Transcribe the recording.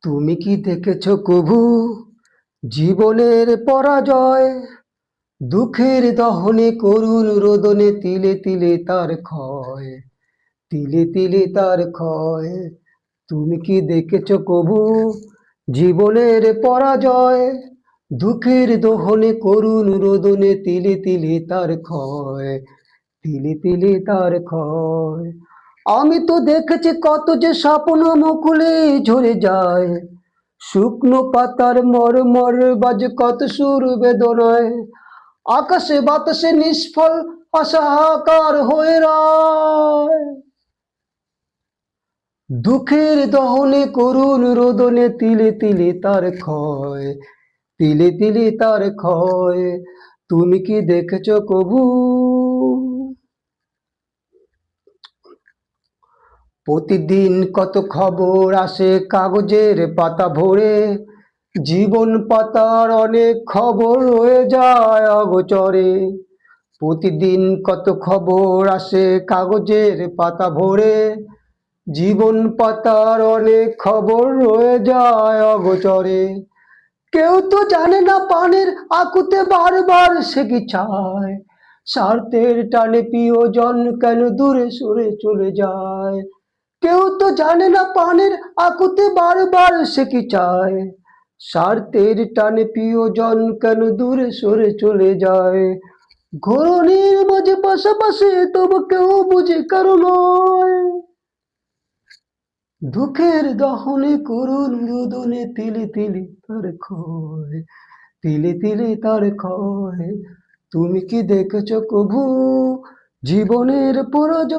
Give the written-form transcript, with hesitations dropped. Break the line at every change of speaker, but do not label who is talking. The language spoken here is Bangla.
তুমি কি দেখেছো কভু জীবনের পরাজয়? দুঃখের দহনে করুণ রোদনে তিলে তিলে তার ক্ষয়, তিলে তিলে তার ক্ষয়। তুমি কি দেখেছো কভু জীবনের পরাজয়? দুঃখের দহনে করুণ রোদনে তিলে তিলে তার ক্ষয়, তিলে তিলে তার ক্ষয়। আমি তো দেখেছি কত যে স্বপ্ন মুকুলে ঝরে যায়, শুকনো পাতার মরমর বাজে কত সুর বেদনায়। আকাশে বাতাসে নিষ্ফল আশাকার হয়ে রয়, দুঃখের দহনে করুণ রোদনে তিলে তিলে তার ক্ষয়, তিলে তিলে তার ক্ষয়। তুমি কি দেখেছো কভু? প্রতিদিন কত খবর আসে কাগজের পাতা ভরে, জীবন পাতার অনেক খবর রয়ে যায় অগোচরে। প্রতিদিন কত খবর আসে কাগজের পাতা ভরে, জীবন পাতার অনেক খবর রয়ে যায় অগোচরে। কেউ তো জানে না পানের আকুতে বারবার সে কি চায়, স্বার্থের টানে প্রিয়জন কেন দূরে সরে চলে যায়। কেউ তো জানে না পানের আকুতে বারবার সে কি চায়, স্বার্থের টানে প্রিয়জন কেন দূরে সরে চলে যায়। ঘূর্ণির মাঝে পাশাপাশি তবু কেউ বুঝে কারো নয়, দুঃখের দহনে করুণ রোদনে তিলে তিলে তার ক্ষয়, তিলে তিলে তার ক্ষয়। তুমি কি দেখেছো কভু জীবনের পরাজয়?